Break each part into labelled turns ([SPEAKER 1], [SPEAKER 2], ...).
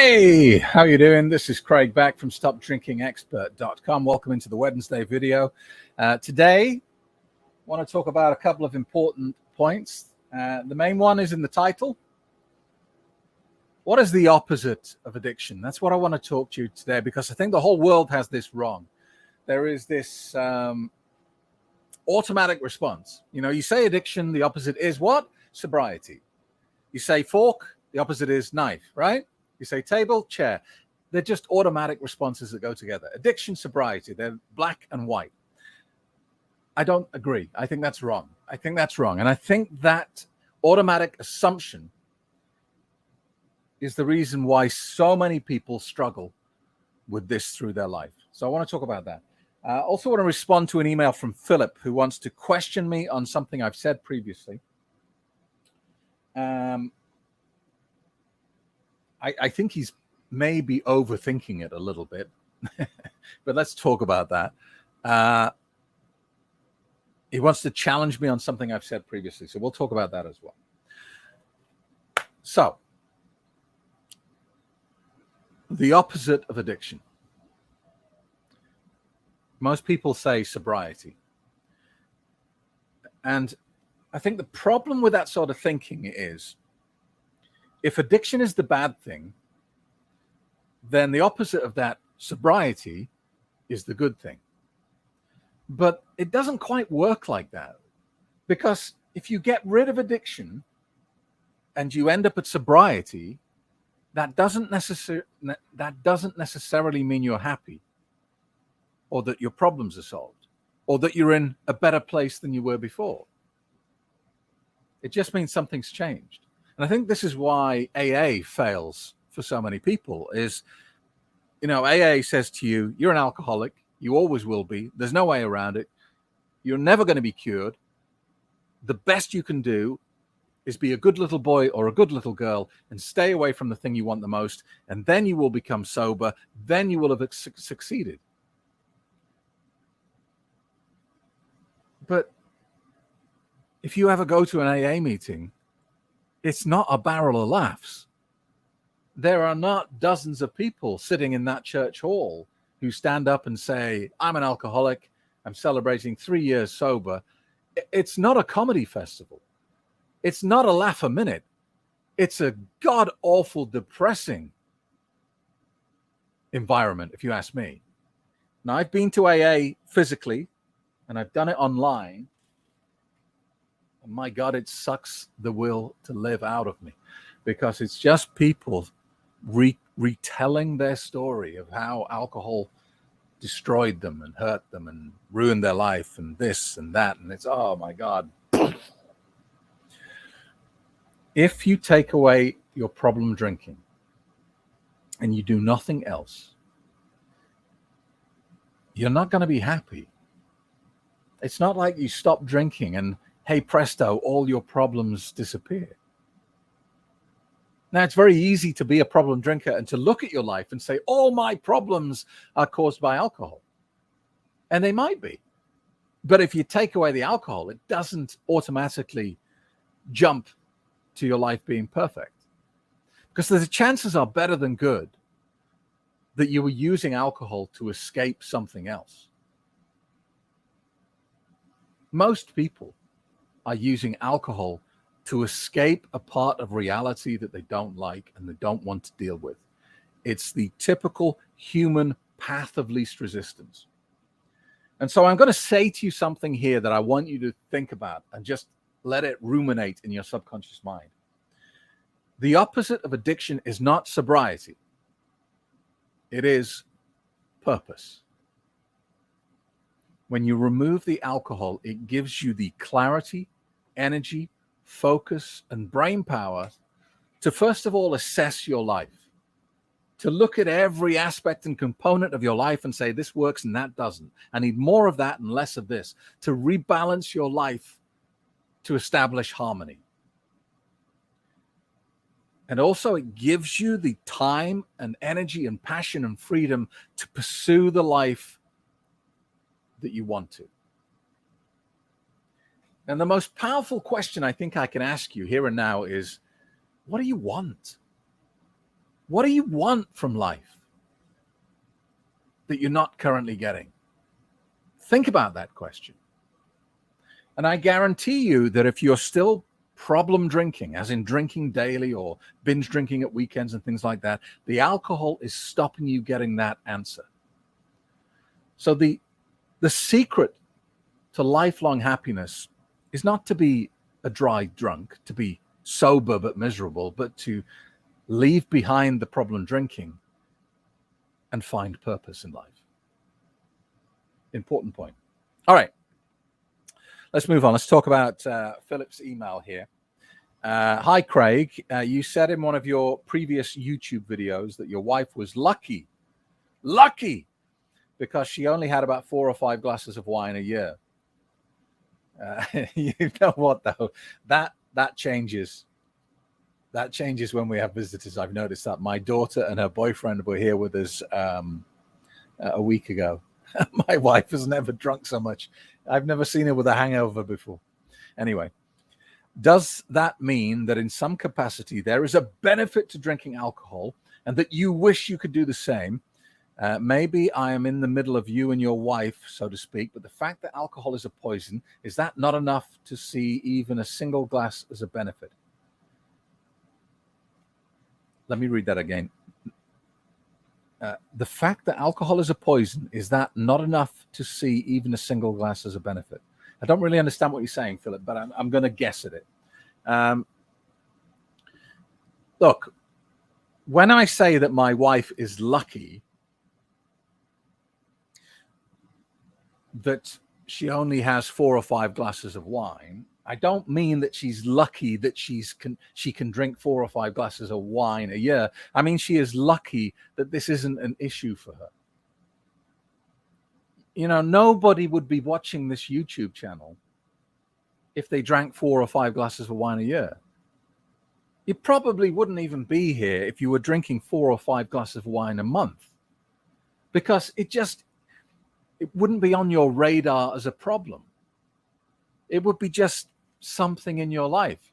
[SPEAKER 1] Hey, how you doing? This is Craig back from StopDrinkingExpert.com. Welcome into the Wednesday video. Today, I want to talk about a couple of important points. The main one is in the title. What is the opposite of addiction? That's what I want to talk to you today, because I think the whole world has this wrong. There is this automatic response. You know, you say addiction, the opposite is what? Sobriety. You say fork, the opposite is knife, right? You say table, chair. They're just automatic responses that go together. Addiction, sobriety, they're black and white. I don't agree. I think that's wrong. And I think that automatic assumption is the reason why so many people struggle with this through their life. So I want to talk about that. I also want to respond to an email from Philip, who wants to question me on something I've said previously. I think he's maybe overthinking it a little bit, but let's talk about that. He wants to challenge me on something I've said previously, so we'll talk about that as well. So, the opposite of addiction. Most people say sobriety. And I think the problem with that sort of thinking is, if addiction is the bad thing, then the opposite of that, sobriety, is the good thing. But it doesn't quite work like that, because if you get rid of addiction and you end up at sobriety, that doesn't necessarily mean you're happy, or that your problems are solved, or that you're in a better place than you were before. It just means something's changed. And I think this is why AA fails for so many people is, you know, AA says to you, you're an alcoholic. You always will be. There's no way around it. You're never going to be cured. The best you can do is be a good little boy or a good little girl and stay away from the thing you want the most. And then you will become sober. Then you will have succeeded. But if you ever go to an AA meeting, it's not a barrel of laughs. There are not dozens of people sitting in that church hall who stand up and say, I'm an alcoholic. I'm celebrating 3 years sober. It's not a comedy festival. It's not a laugh a minute. It's a god-awful, depressing environment, if you ask me. Now, I've been to AA physically, and I've done it online. And my God, it sucks the will to live out of me, because it's just people retelling their story of how alcohol destroyed them and hurt them and ruined their life and this and that. And it's, oh my God. If you take away your problem drinking and you do nothing else, you're not going to be happy. It's not like you stop drinking and, hey, presto, all your problems disappear. Now, it's very easy to be a problem drinker and to look at your life and say, all my problems are caused by alcohol. And they might be. But if you take away the alcohol, it doesn't automatically jump to your life being perfect. Because the chances are better than good that you were using alcohol to escape something else. Most people are using alcohol to escape a part of reality that they don't like and they don't want to deal with. It's the typical human path of least resistance. And so I'm going to say to you something here that I want you to think about and just let it ruminate in your subconscious mind. The opposite of addiction is not sobriety. It is purpose. When you remove the alcohol, it gives you the clarity, energy, focus, and brain power to first of all assess your life, to look at every aspect and component of your life and say, this works and that doesn't. I need more of that and less of this, to rebalance your life, to establish harmony. And also it gives you the time and energy and passion and freedom to pursue the life that you want to. And the most powerful question I think I can ask you here and now is, what do you want? What do you want from life that you're not currently getting? Think about that question. And I guarantee you that if you're still problem drinking, as in drinking daily or binge drinking at weekends and things like that, the alcohol is stopping you getting that answer. So the secret to lifelong happiness is not to be a dry drunk, to be sober but miserable, but to leave behind the problem drinking and find purpose in life. Important point. All right. Let's move on. Let's talk about Philip's email here. Hi, Craig. You said in one of your previous YouTube videos that your wife was lucky, because she only had about 4 or 5 glasses of wine a year. You know what, though? That changes. That changes when we have visitors. I've noticed that. My daughter and her boyfriend were here with us a week ago. My wife has never drunk so much. I've never seen her with a hangover before. Anyway, does that mean that in some capacity there is a benefit to drinking alcohol and that you wish you could do the same? Maybe I am in the middle of you and your wife, so to speak, but the fact that alcohol is a poison, is that not enough to see even a single glass as a benefit? Let me read that again. The fact that alcohol is a poison, is that not enough to see even a single glass as a benefit? I don't really understand what you're saying, Philip, but I'm going to guess at it. Look, when I say that my wife is lucky that she only has 4 or 5 glasses of wine, I don't mean that she's lucky that she can drink 4 or 5 glasses of wine a year. I mean, she is lucky that this isn't an issue for her. You know, nobody would be watching this YouTube channel if they drank 4 or 5 glasses of wine a year. You probably wouldn't even be here if you were drinking 4 or 5 glasses of wine a month, because it wouldn't be on your radar as a problem. It would be just something in your life.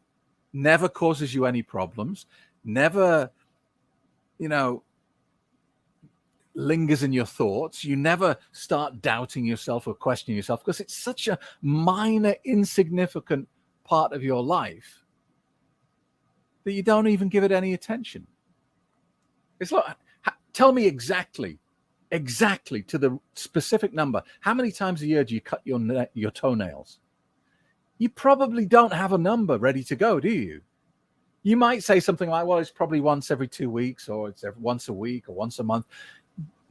[SPEAKER 1] Never causes you any problems, never, lingers in your thoughts. You never start doubting yourself or questioning yourself because it's such a minor, insignificant part of your life that you don't even give it any attention. It's like, tell me exactly to the specific number, how many times a year do you cut your toenails? You probably don't have a number ready to go, do you? You might say something like, well, it's probably once every 2 weeks, or it's once a week, or once a month.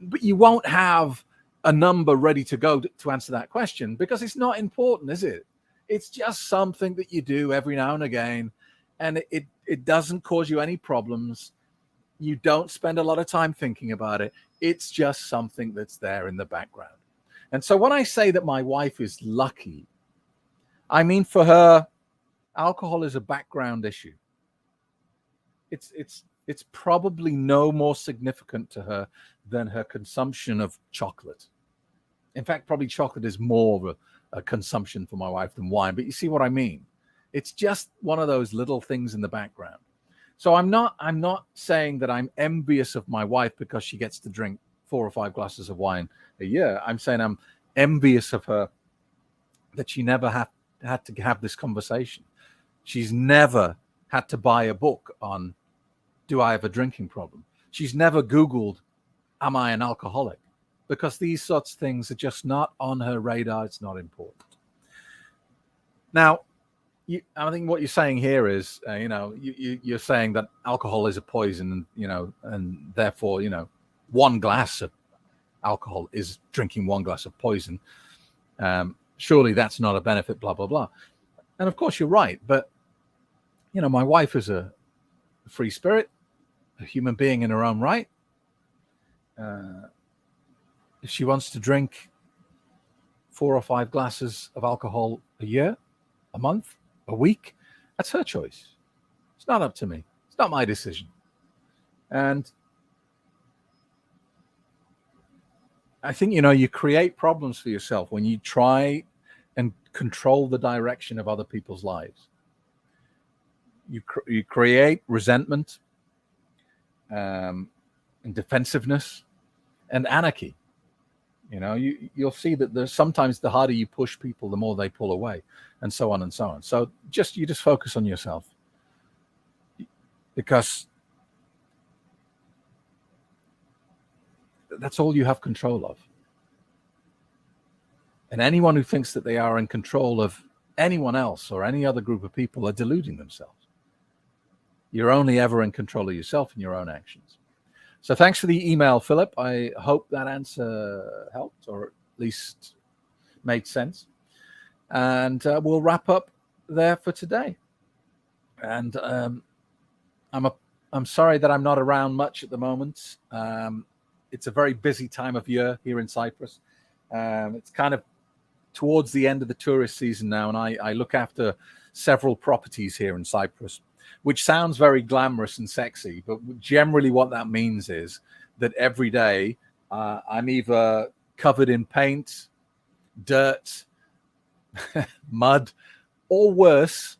[SPEAKER 1] But you won't have a number ready to go to answer that question, because it's not important, is it? It's just something that you do every now and again, and it doesn't cause you any problems. You don't spend a lot of time thinking about it. It's just something that's there in the background. And so when I say that my wife is lucky, I mean, for her, alcohol is a background issue. It's probably no more significant to her than her consumption of chocolate. In fact, probably chocolate is more of a consumption for my wife than wine. But you see what I mean? It's just one of those little things in the background. So I'm not saying that I'm envious of my wife because she gets to drink 4 or 5 glasses of wine a year. I'm saying I'm envious of her that she never had to have this conversation. She's never had to buy a book on, do I have a drinking problem? She's never Googled, am I an alcoholic? Because these sorts of things are just not on her radar. It's not important. Now, I think what you're saying here is, you're saying that alcohol is a poison, and therefore, 1 glass of alcohol is drinking 1 glass of poison. Surely that's not a benefit, blah, blah, blah. And of course you're right. But, my wife is a free spirit, a human being in her own right. If she wants to drink 4 or 5 glasses of alcohol a year, a month, a week, that's her choice. It's not up to me. It's not my decision. And I think, you create problems for yourself when you try and control the direction of other people's lives. You create resentment. and defensiveness and anarchy. You'll see that there's sometimes the harder you push people, the more they pull away, and so on and so on. So you just focus on yourself, because that's all you have control of. And anyone who thinks that they are in control of anyone else or any other group of people are deluding themselves. You're only ever in control of yourself and your own actions. So thanks for the email, Philip. I hope that answer helped, or at least made sense. And we'll wrap up there for today. And I'm sorry that I'm not around much at the moment. It's a very busy time of year here in Cyprus. It's kind of towards the end of the tourist season now, and I look after several properties here in Cyprus, which sounds very glamorous and sexy, but generally what that means is that every day I'm either covered in paint, dirt, mud, or worse.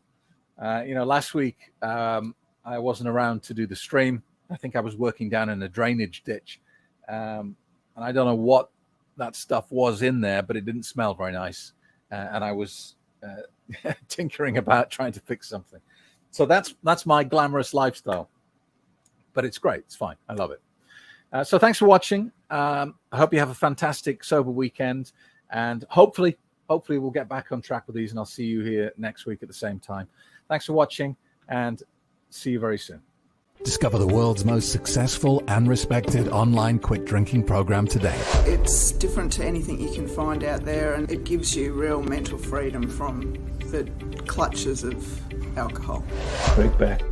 [SPEAKER 1] Last week I wasn't around to do the stream. I think I was working down in a drainage ditch, and I don't know what that stuff was in there, but it didn't smell very nice, and I was tinkering about trying to fix something. So that's my glamorous lifestyle, but it's great. It's fine. I love it. So thanks for watching. I hope you have a fantastic sober weekend, and hopefully we'll get back on track with these, and I'll see you here next week at the same time. Thanks for watching, and see you very soon.
[SPEAKER 2] Discover the world's most successful and respected online quit drinking program today.
[SPEAKER 3] It's different to anything you can find out there, and it gives you real mental freedom from the clutches of alcohol.
[SPEAKER 4] Craig Beck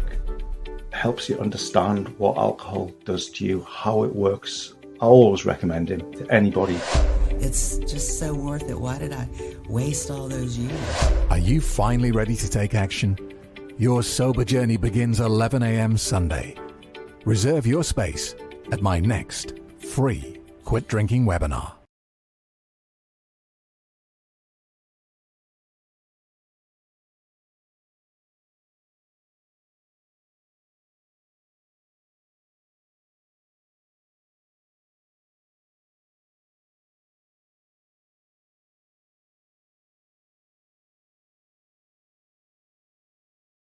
[SPEAKER 4] helps you understand what alcohol does to you, how it works. I always recommend him to anybody.
[SPEAKER 5] It's just so worth it. Why did I waste all those years?
[SPEAKER 2] Are you finally ready to take action? Your sober journey begins 11 a.m. Sunday. Reserve your space at my next free quit drinking webinar.